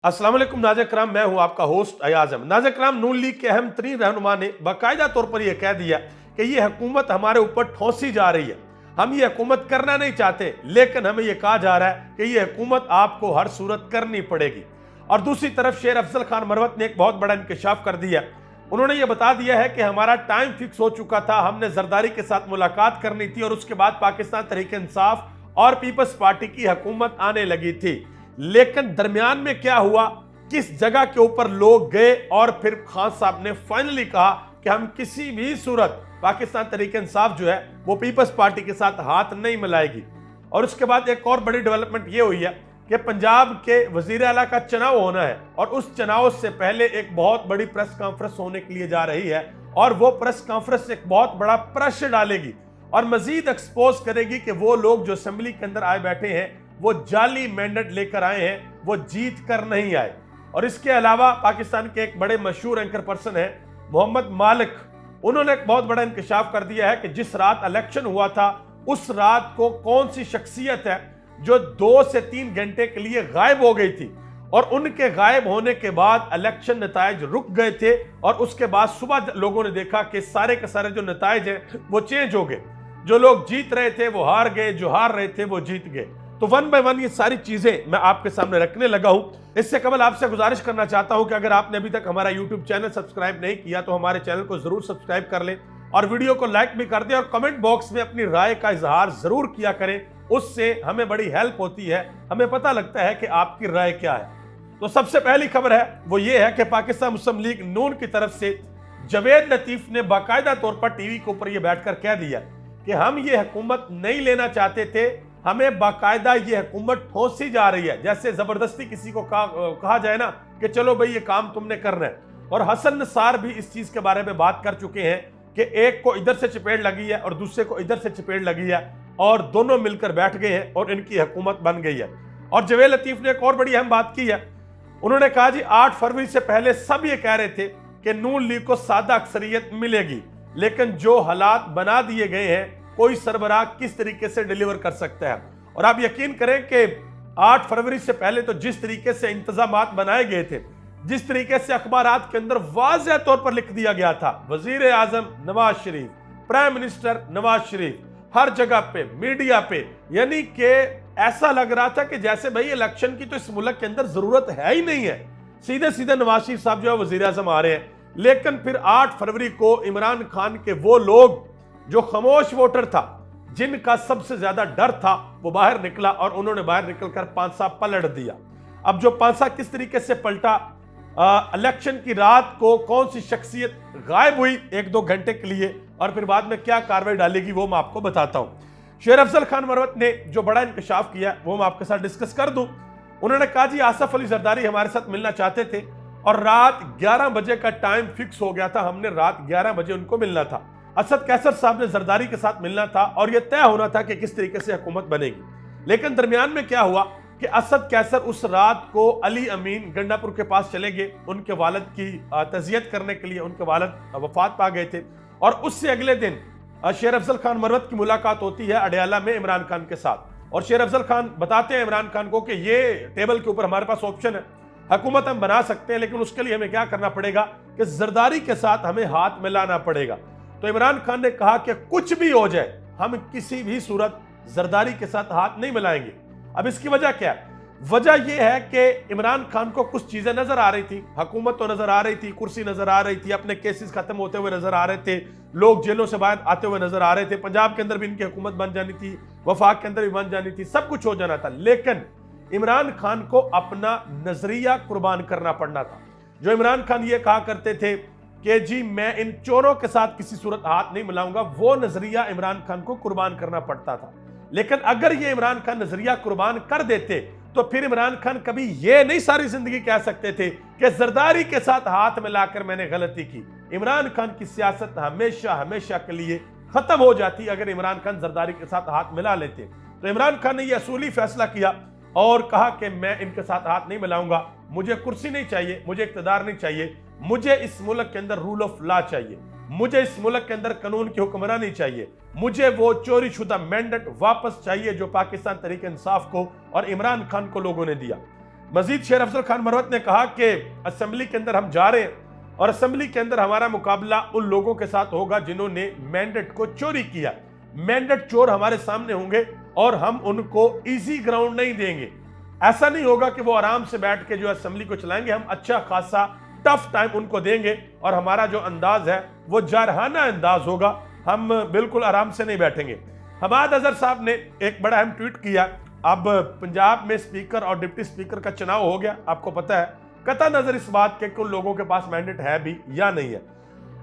अस्सलाम वालेकुम नाज़रीन कराम, मैं हूं आपका होस्ट अयाज अहमद। नाज़रीन कराम, नून लीग के अहम तरीन रहनुमा ने बाकायदा तौर पर यह कह दिया कि ये हुकूमत हमारे ऊपर ठोंसी जा रही है। हम ये हुकूमत करना नहीं चाहते, लेकिन हमें यह कहा जा रहा है कि ये हुकूमत आपको हर सूरत करनी पड़ेगी। और दूसरी तरफ शेर अफजल खान मरवत ने एक बहुत बड़ा इंकशाफ कर दिया। उन्होंने ये बता दिया है कि हमारा टाइम फिक्स हो चुका था, हमने जरदारी के साथ मुलाकात करनी थी और उसके बाद पाकिस्तान तहरीक इंसाफ और पीपल्स पार्टी की हुकूमत आने लगी थी। लेकिन दरमियान में क्या हुआ, किस जगह के ऊपर लोग गए और फिर खान साहब ने फाइनली कहा कि हम किसी भी सूरत पाकिस्तान तहरीक इंसाफ जो है वो पीपल्स पार्टी के साथ हाथ नहीं मिलाएगी। और उसके बाद एक और बड़ी डेवलपमेंट ये हुई है कि पंजाब के वजीर आला का चुनाव होना है और उस चुनाव से पहले एक बहुत बड़ी प्रेस कॉन्फ्रेंस होने के लिए जा रही है और वो प्रेस कॉन्फ्रेंस एक बहुत बड़ा प्रेशर डालेगी और मजीद एक्सपोज करेगी कि वो लोग जो असेंबली के अंदर आए बैठे हैं वो जाली मैंडेट लेकर आए हैं, वो जीत कर नहीं आए। और इसके अलावा पाकिस्तान के एक बड़े मशहूर एंकर पर्सन है मोहम्मद मालिक, उन्होंने एक बहुत बड़ा इंकशाफ कर दिया है कि जिस रात इलेक्शन हुआ था उस रात को कौन सी शख्सियत है जो 2 से 3 घंटे के लिए गायब हो गई थी और उनके गायब होने के बाद इलेक्शन नताइज रुक गए थे और उसके बाद सुबह लोगों ने देखा कि सारे के सारे जो नताइज हैं वो चेंज हो गए। जो लोग जीत रहे थे वो हार गए, जो हार रहे थे वो जीत गए। तो वन बाय वन ये सारी चीजें मैं आपके सामने रखने लगा हूं। इससे कबल आपसे गुजारिश करना चाहता हूं कि अगर आपने अभी तक हमारा यूट्यूब चैनल सब्सक्राइब नहीं किया तो हमारे चैनल को जरूर सब्सक्राइब कर लें और वीडियो को लाइक भी कर दें और कमेंट बॉक्स में अपनी राय का इजहार जरूर किया करें। उससे हमें बड़ी हेल्प होती है, हमें पता लगता है कि आपकी राय क्या है। तो सबसे पहली खबर है वो ये है कि पाकिस्तान मुस्लिम लीग नून की तरफ से जवेद लतीफ ने बाकायदा तौर पर टीवी के ऊपर यह बैठकर कह दिया कि हम ये हुकूमत नहीं लेना चाहते थे, हमें बाकायदा ये हुकूमत ठोंसी जा रही है। जैसे जबरदस्ती किसी को कहा जाए ना कि चलो भाई ये काम तुमने करना है। और हसन नसार भी इस चीज के बारे में बात कर चुके हैं कि एक को इधर से चपेट लगी है और दूसरे को इधर से चपेट लगी है और दोनों मिलकर बैठ गए हैं और इनकी हुकूमत बन गई है। और जवेद लतीफ ने एक और बड़ी अहम बात की है, उन्होंने कहा जी 8 फरवरी से पहले सब ये कह रहे थे कि नून लीग को सादा अक्सरियत मिलेगी, लेकिन जो हालात बना दिए गए हैं कोई सरबराह किस तरीके से डिलीवर कर सकता है। और आप यकीन करें कि 8 फरवरी से पहले तो जिस तरीके से इंतजामात बनाए गए थे, जिस तरीके से अखबारात के अंदर वाज़ेह तौर पर लिख दिया गया था वजीर आजम नवाज शरीफ, प्राइम मिनिस्टर नवाज शरीफ, हर जगह पे मीडिया पे, यानी कि ऐसा लग रहा था कि जैसे भाई इलेक्शन की तो इस मुल्क के अंदर जरूरत है ही नहीं है, सीधे सीधे नवाज शरीफ साहब जो है वजीर आजम आ रहे हैं। लेकिन फिर 8 फरवरी को इमरान खान के वो लोग जो खामोश वोटर था, जिनका सबसे ज्यादा डर था, वो बाहर निकला और उन्होंने बाहर निकलकर पांसा पलट दिया। अब जो पांसा किस तरीके से पलटा, इलेक्शन की रात को कौन सी शख्सियत गायब हुई 1-2 घंटे के लिए और फिर बाद में क्या कार्रवाई डालेगी वो मैं आपको बताता हूं। शेर अफजल खान मरवत ने जो बड़ा इंकशाफ किया वो मैं आपके साथ डिस्कस कर दूं। उन्होंने कहा जी आसफ अली जरदारी हमारे साथ मिलना चाहते थे और रात 11 बजे का टाइम फिक्स हो गया था, हमने रात 11 बजे उनको मिलना था। असद कैसर साहब ने जरदारी के साथ मिलना था और यह तय होना था कि किस तरीके से हुकूमत बनेगी। लेकिन दरमियान में क्या हुआ कि असद कैसर उस रात को अली अमीन गंडापुर के पास चले गए, उनके वालिद की तज़ियत करने के लिए। उनके वालिद वफात पा गए थे और उससे अगले दिन शेर अफजल खान मरवत की मुलाकात होती है अडयाला में इमरान खान के साथ। और शेर अफजल खान बताते हैं इमरान खान को कि ये टेबल के ऊपर हमारे पास ऑप्शन है, हुकूमत हम बना सकते हैं, लेकिन उसके लिए हमें क्या करना पड़ेगा कि जरदारी के साथ हमें हाथ मिलाना पड़ेगा। तो इमरान खान ने कहा कि कुछ भी हो जाए हम किसी भी सूरत जरदारी के साथ हाथ नहीं मिलाएंगे। अब इसकी वजह क्या है? वजह यह है कि इमरान खान को कुछ चीजें नजर आ रही थी, हुकूमत तो नजर आ रही थी, कुर्सी नजर आ रही थी, अपने केसेस खत्म होते हुए नजर आ रहे थे, लोग जेलों से बाहर आते हुए नजर आ रहे थे, पंजाब के अंदर भी इनकी हुकूमत बन जानी थी, वफाक के अंदर भी बन जानी थी, सब कुछ हो जाना था। लेकिन इमरान खान को अपना नजरिया कुर्बान करना पड़ना था। जो इमरान खान ये कहा करते थे कि जी मैं इन चोरों के साथ किसी सूरत हाथ नहीं मिलाऊंगा, वो नजरिया इमरान खान को कुर्बान करना पड़ता था। लेकिन अगर ये इमरान खान नजरिया कुर्बान कर देते तो फिर इमरान खान कभी ये नहीं सारी जिंदगी कह सकते थे कि जरदारी के साथ हाथ मिलाकर मैंने गलती की। इमरान खान की सियासत हमेशा हमेशा के लिए खत्म हो जाती अगर इमरान खान जरदारी के साथ हाथ मिला लेते। तो इमरान खान ने यह असूली फैसला किया और कहा कि मैं इनके साथ हाथ नहीं मिलाऊंगा, मुझे कुर्सी नहीं चाहिए, मुझे इक्तदार नहीं चाहिए, मुझे इस मुल्क के अंदर रूल ऑफ लॉ चाहिए, मुझे इस मुल्क के अंदर कानून की हुक्मरानी चाहिए, मुझे वो चोरी शुदा मैंडेट वापस चाहिए जो पाकिस्तान तहरीक इंसाफ को और इमरान खान को लोगों ने दिया। मजीद शेर अफजल खान मरवत ने कहा कि असेंबली के अंदर हम जा रहे हैं और असेंबली के अंदर हमारा मुकाबला उन लोगों के साथ होगा जिन्होंने मैंडेट को चोरी किया। मैंडेट चोर हमारे सामने होंगे और हम उनको इजी ग्राउंड नहीं देंगे। ऐसा नहीं होगा कि वो आराम से बैठ के जो असेंबली को चलाएंगे, हम अच्छा खासा टफ टाइम उनको देंगे और हमारा जो अंदाज है वो जारहाना अंदाज होगा, हम बिल्कुल आराम से नहीं बैठेंगे। हमाद अजहर साहब ने एक बड़ा अहम ट्वीट किया। अब पंजाब में स्पीकर और डिप्टी स्पीकर का चुनाव हो गया, आपको पता है, कतई नजर इस बात के कि उन लोगों के पास मैंडेट है भी या नहीं है।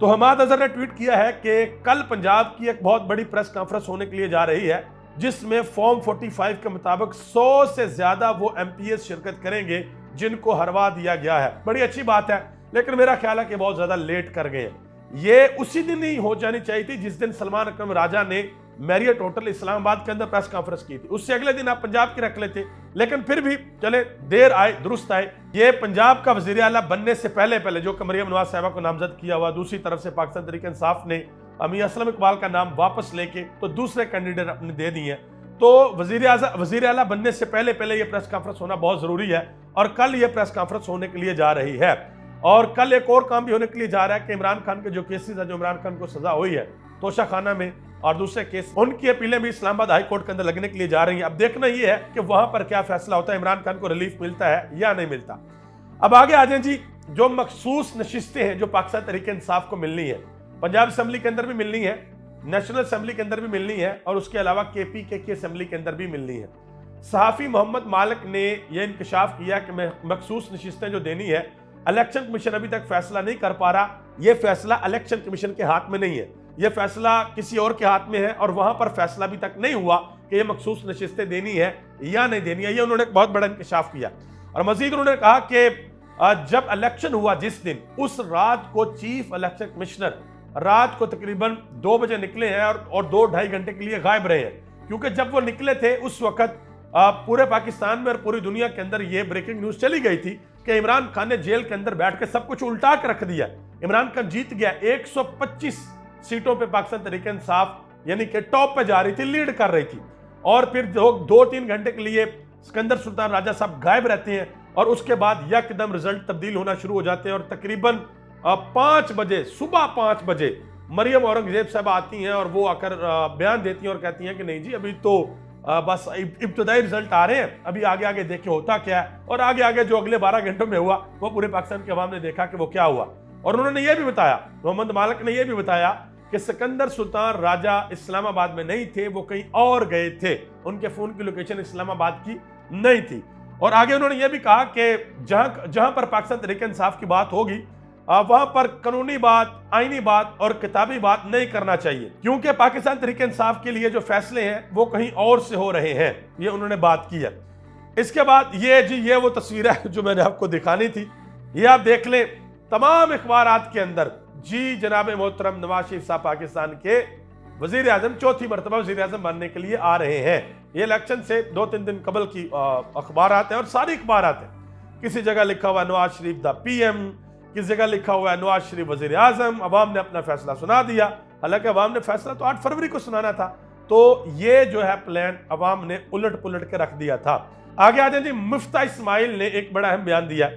तो हमाद अजहर ने ट्वीट किया है कि कल पंजाब की एक बहुत बड़ी प्रेस कॉन्फ्रेंस होने के लिए जा रही है जिसमें फॉर्म 45 के मुताबिक 100 से ज्यादा वो एमपीएस शिरकत करेंगे जिनको हरवा दिया गया है। बड़ी अच्छी बात है, लेकिन मेरा ख्याल है कि बहुत ज्यादा लेट कर गए हैं। ये उसी दिन ही हो जानी चाहिए थी जिस दिन सलमान अकरम राजा ने मैरियट होटल इस्लामाबाद के अंदर प्रेस कॉन्फ्रेंस की थी। उससे अगले दिन आप पंजाब की रख लेते, लेकिन फिर भी चले, देर आए दुरुस्त आए। ये पंजाब का वजीर आला बनने से पहले जो कि मरियम नवाज साहिबा को नामजद किया हुआ, दूसरी तरफ से पाकिस्तान तहरीक इंसाफ ने मियां असलम इकबाल का नाम वापस लेके तो दूसरे कैंडिडेट अपने दे दिए। तो वजीर आला बनने से पहले ये प्रेस कॉन्फ्रेंस होना बहुत जरूरी है और कल ये प्रेस कॉन्फ्रेंस होने के लिए जा रही है। और कल एक और काम भी होने के लिए जा रहा है कि इमरान खान के जो केसेस है, जो इमरान खान को सजा हुई है तोशा खाना में और दूसरे केस, उनकी अपीलें भी इस्लामाबाद हाई कोर्ट के अंदर लगने के लिए जा रही हैं। अब देखना ये है कि वहां पर क्या फैसला होता है, इमरान खान को रिलीफ मिलता है या नहीं मिलता। अब आगे आ जाए जी, जो मखसूस नशिस्तें हैं जो पाकिस्तान तहरीक इंसाफ को मिलनी है, पंजाब असेंबली के अंदर भी मिलनी है, नेशनल असेंबली के अंदर भी मिलनी है और उसके अलावा केपीके की असेंबली के अंदर भी मिलनी है। सहाफी मोहम्मद मालिक ने यह इंकशाफ किया कि मखसूस नशिस्तें जो देनी है, इलेक्शन कमीशन अभी तक फैसला नहीं कर पा रहा। यह फैसला इलेक्शन कमीशन के हाथ में नहीं है, यह फैसला किसी और के हाथ में है और वहां पर फैसला अभी तक नहीं हुआ कि यह मखसूस नशिस्तें देनी है या नहीं देनी है। यह उन्होंने एक बहुत बड़ा इंकशाफ किया और मजीद उन्होंने कहा कि जब इलेक्शन हुआ जिस दिन, उस रात को चीफ इलेक्शन कमिश्नर रात को तकरीबन 2 बजे निकले हैं और 2-2.5 घंटे के लिए गायब रहे हैं, क्योंकि जब वो निकले थे उस वक्त पूरे पाकिस्तान में और पूरी दुनिया के अंदर ये ब्रेकिंग न्यूज चली गई थी कि इमरान खान ने जेल के अंदर बैठ के सब कुछ उल्टा के रख दिया। इमरान खान जीत गया, 125 सीटों पे पाकिस्तान तहरीक इंसाफ यानी कि टॉप पे जा रही थी, लीड कर रही थी, और फिर 2-3 घंटे के लिए सिकंदर सुल्तान राजा साहब गायब रहते हैं और उसके बाद यकदम रिजल्ट तब्दील होना शुरू हो जाते हैं और तकरीबन 5 बजे, सुबह 5 बजे मरियम औरंगजेब साहब आती हैं और वो आकर बयान देती हैं और कहती हैं कि नहीं जी, अभी तो बस इब्तदाई रिजल्ट आ रहे हैं, अभी आगे आगे देखे होता क्या है। और आगे आगे जो अगले 12 घंटों में हुआ वो पूरे पाकिस्तान के अवाम ने देखा कि वो क्या हुआ। और उन्होंने ये भी बताया, मोहम्मद मालिक ने यह भी बताया कि सिकंदर सुल्तान राजा इस्लामाबाद में नहीं थे, वो कहीं और गए थे, उनके फोन की लोकेशन इस्लामाबाद की नहीं थी। और आगे उन्होंने यह भी कहा कि जहां पर पाकिस्तान तहरीक इंसाफ की बात होगी वहां पर कानूनी बात, आईनी बात और किताबी बात नहीं करना चाहिए, क्योंकि पाकिस्तान तहरीक इंसाफ के लिए जो फैसले हैं वो कहीं और से हो रहे हैं। ये उन्होंने बात की है। इसके बाद ये वो तस्वीर है जो मैंने आपको दिखानी थी, ये आप देख लें। तमाम अखबारात के अंदर जी जनाब मोहतरम नवाज शरीफ साहब पाकिस्तान के वजीर आजम, चौथी मरतबा वजीर आजम बनने के लिए आ रहे हैं। ये इलेक्शन से 2-3 दिन कबल की अखबारात हैं और सारी अखबारात हैं। किसी जगह लिखा हुआ नवाज शरीफ द पीएम, किस जगह लिखा हुआ है नवाज शरीफ वजीर आजम। अवाम ने अपना फैसला सुना दिया, हालांकि अवाम ने फैसला तो 8 फरवरी को सुनाना था। तो ये जो है प्लान अवाम ने उलट पुलट के रख दिया था। आगे आ जाए जी, मुफ्ता इस्माइल ने एक बड़ा अहम बयान दिया।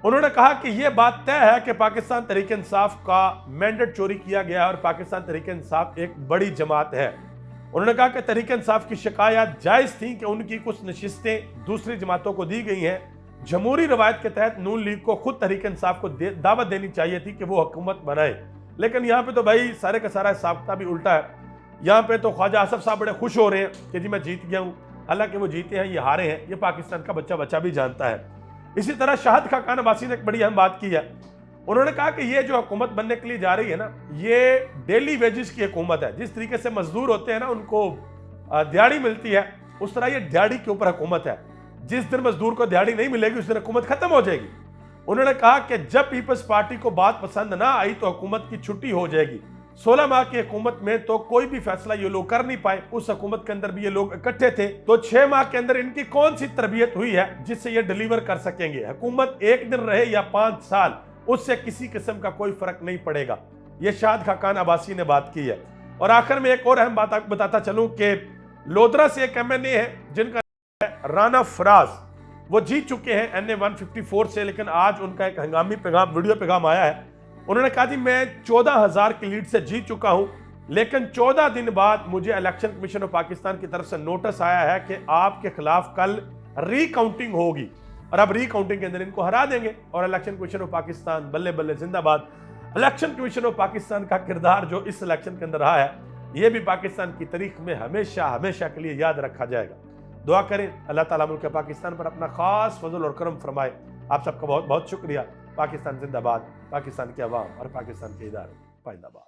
उन्होंने कहा कि यह बात तय है कि पाकिस्तान तहरीक इंसाफ का मैंडेट चोरी किया गया और पाकिस्तान तहरीक इंसाफ एक बड़ी जमात है। उन्होंने कहा कि तहरीक इंसाफ की शिकायत जायज थी कि उनकी कुछ नशिस्तें दूसरी जमातों को दी गई हैं। जमहूरी रवायत के तहत नून लीग को खुद तहरीक इंसाफ को दावत देनी चाहिए थी कि वो हुकूमत बनाए, लेकिन यहाँ पे तो भाई सारे का सारा हिसाब भी उल्टा है। यहाँ पे तो ख्वाजा आसफ साहब बड़े खुश हो रहे हैं कि जी मैं जीत गया हूँ, हालांकि वो जीते हैं, ये हारे हैं, ये पाकिस्तान का बच्चा बच्चा भी जानता है। इसी तरह शाहिद खाकान अब्बासी ने एक बड़ी अहम बात की है। उन्होंने कहा कि ये जो हुकूमत बनने के लिए जा रही है ना, ये डेली वेजेस की हुकूमत है। जिस तरीके से मजदूर होते हैं ना, उनको दिहाड़ी मिलती है, उस तरह ये दिहाड़ी के ऊपर हुकूमत है। जिस दिन मजदूर को दिहाड़ी नहीं मिलेगी उस दिन हुकूमत खत्म हो जाएगी। उन्होंने कहा कि जब पीपल्स पार्टी को बात पसंद ना आई तो हुकूमत की छुट्टी हो जाएगी। 16 माह की हुकूमत में तो कोई भी फैसला ये लोग कर नहीं पाए, उस हुकूमत के अंदर भी ये लोग इकट्ठे थे, तो 6 माह के अंदर इनकी कौन सी तरबियत हुई है जिससे ये डिलीवर कर सकेंगे। हुकूमत 1 दिन रहे या 5 साल, उससे किसी किस्म का कोई फर्क नहीं पड़ेगा। ये शाहिद खाकान अब्बासी ने बात की है। और आखिर में एक और अहम बात बताता चलूं कि लोधरा से एक MNA है जिनका राना फराज, वो जीत चुके हैं NA 154 से, लेकिन आज उनका एक हंगामी पैगाम, वीडियो पैगाम आया है। उन्होंने कहा जी मैं 14,000 की लीड से जीत चुका हूं, लेकिन 14 दिन बाद मुझे इलेक्शन कमीशन ऑफ पाकिस्तान की तरफ से नोटिस आया है कि आपके खिलाफ कल रीकाउंटिंग होगी और अब रीकाउंटिंग के अंदर इनको हरा देंगे। और इलेक्शन कमीशन ऑफ पाकिस्तान बल्ले बल्ले जिंदाबाद। इलेक्शन कमीशन ऑफ पाकिस्तान का किरदार जो इस इलेक्शन के अंदर रहा है, यह भी पाकिस्तान की तारीख में हमेशा हमेशा के लिए याद रखा जाएगा। दुआ करें अल्लाह ताला मुल्क पाकिस्तान पर अपना खास फजल और करम फरमाए। आप सबका बहुत बहुत शुक्रिया। पाकिस्तान जिंदाबाद, पाकिस्तान की आवाम और पाकिस्तान के इदारे पाइंदाबाद।